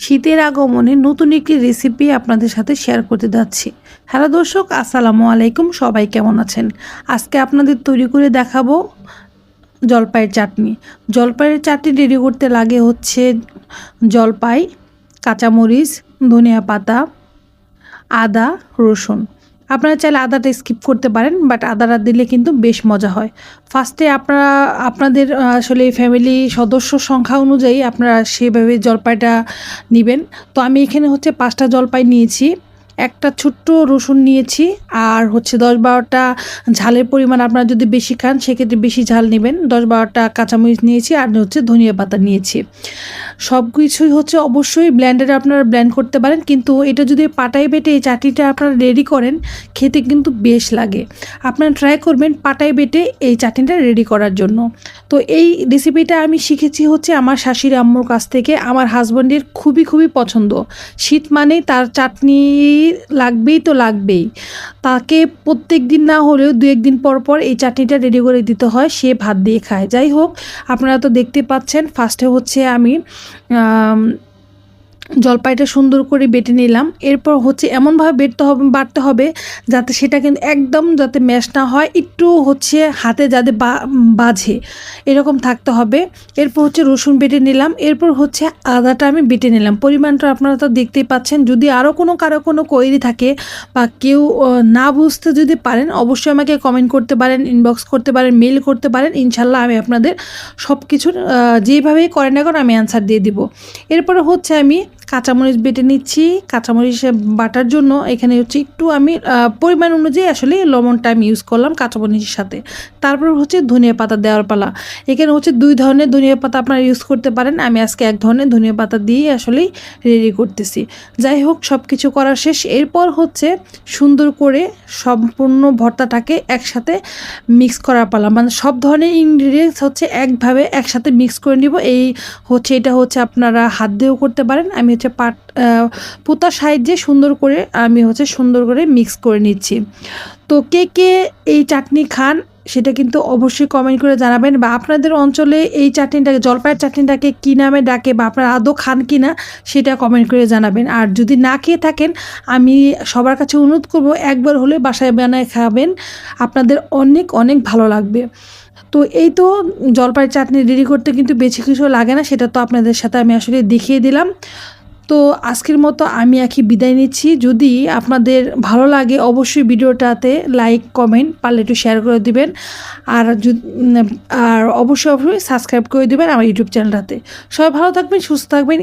শীতের আগমনে নতুন একটি রেসিপি আপনাদের সাথে শেয়ার করতে যাচ্ছি। হ্যালো দর্শক, আসসালামু আলাইকুম। সবাই কেমন আছেন? আজকে আপনাদের তৈরি করে দেখাবো জলপাইয়ের চাটনি। জলপাইয়ের চাটনি রেডি করতে লাগে হচ্ছে জলপাই, কাঁচামরিচ, ধনিয়া পাতা, আদা, রসুন। আপনারা চাইলে আদাটা স্কিপ করতে পারেন, বাট আদাটা দিলে কিন্তু বেশ মজা হয়। ফার্স্টে আপনারা আপনাদের আসলে ফ্যামিলি সদস্য সংখ্যা অনুযায়ী আপনারা সেভাবে জলপাইটা নেবেন। তো আমি এখানে হচ্ছে 5টা জলপাই নিয়েছি, একটা ছোট্ট রসুন নিয়েছি, আর হচ্ছে 10-12টা ঝালের পরিমাণ আপনারা যদি বেশি খান সেক্ষেত্রে বেশি ঝাল নেবেন। 10-12টা কাঁচামরিচ নিয়েছি, আর হচ্ছে ধনিয়া পাতা নিয়েছি। সব কিছুই হচ্ছে অবশ্যই ব্লেন্ডারে আপনারা ব্লেন্ড করতে পারেন, কিন্তু এটা যদি পাটায় বেটে এই চাটনিটা আপনারা রেডি করেন খেতে কিন্তু বেশ লাগে। আপনারা ট্রাই করবেন পাটায় বেটে এই চাটনিটা রেডি করার জন্য। তো এই রেসিপিটা আমি শিখেছি হচ্ছে আমার শাশুড়ি আম্মুর কাছ থেকে। আমার হাজব্যান্ডের খুবই খুবই পছন্দ। শীত মানেই তার চাটনি লাগবেই তো লাগবেই। তাকে প্রত্যেক দিন না হলেও 2-1 দিন পর পর এই চাটনিটা রেডি করে দিতে হয়, সে ভাত দিয়ে খায়। যাই হোক, আপনারা তো দেখতে পাচ্ছেন ফার্স্টে হচ্ছে আমি জলপাইটা সুন্দর করে বেটে নিলাম। এরপর হচ্ছে এমনভাবে বাটতে হবে যাতে সেটা কিন্তু একদম যাতে ম্যাশ না হয়, একটু হচ্ছে হাতে যাতে বাজে এরকম থাকতে হবে। এরপর হচ্ছে রসুন বেটে নিলাম, এরপর হচ্ছে আদাটা আমি বেটে নিলাম। পরিমাণটা আপনারা তো দেখতেই পাচ্ছেন। যদি আরও কারো কোনো কোয়েরি থাকে বা কেউ না বুঝতে যদি পারেন, অবশ্যই আমাকে কমেন্ট করতে পারেন, ইনবক্স করতে পারেন, মেল করতে পারেন। ইনশাল্লাহ আমি আপনাদের সব কিছুর যেভাবেই করেন না কেন আমি অ্যান্সার দিয়ে দিব। এরপরে হচ্ছে আমি কাঁচামরিচ বেটে নিচ্ছি। কাঁচামরিচ বাটার জন্য এখানে হচ্ছে একটু আমি পরিমাণ অনুযায়ী আসলে লবণটা আমি ইউজ করলাম কাঁচামরিচের সাথে। তারপর হচ্ছে ধনিয়া পাতা দেওয়ার পালা। এখানে হচ্ছে 2 ধরনের ধনিয়া পাতা আপনারা ইউজ করতে পারেন। আমি আজকে 1 ধরনের ধনিয়া পাতা দিয়ে আসলেই রেডি করতেছি। যাই হোক, সব কিছু করা শেষ। এরপর হচ্ছে সুন্দর করে সম্পূর্ণ ভর্তাটাকে একসাথে মিক্স করার পালা, মানে সব ধরনের ইনগ্রিডিয়েন্টস হচ্ছে একভাবে একসাথে মিক্স করে নিব। এই হচ্ছে এটা হচ্ছে আপনারা হাত দিয়েও করতে পারেন। আমি হচ্ছে পুতার সাহায্যে সুন্দর করে মিক্স করে নিচ্ছি। তো কে কে এই চাটনি খান সেটা কিন্তু অবশ্যই কমেন্ট করে জানাবেন, বা আপনাদের অঞ্চলে এই চাটনিটাকে, জলপাইয়ের চাটনিটাকে কী নামে ডাকে, বা আপনারা আদৌ খান কি না সেটা কমেন্ট করে জানাবেন। আর যদি না খেয়ে থাকেন, আমি সবার কাছে অনুরোধ করব একবার হলে বাসায় বানায় খাবেন, আপনাদের অনেক অনেক ভালো লাগবে। তো এই তো জলপাইয়ের চাটনি রেডি করতে কিন্তু বেশি কিছু লাগে না, সেটা তো আপনাদের সাথে আমি আসলে দেখিয়ে দিলাম। তো আজকের মতো আমি বিদায় নিচ্ছি। যদি আপনাদের ভালো লাগে অবশ্যই ভিডিওটাতে লাইক, কমেন্ট, পারলে একটু শেয়ার করে দিবেন। আর আর অবশ্যই সাবস্ক্রাইব করে দিবেন আমার ইউটিউব চ্যানেলটাতে। সবাই ভালো থাকবেন, সুস্থ থাকবেন।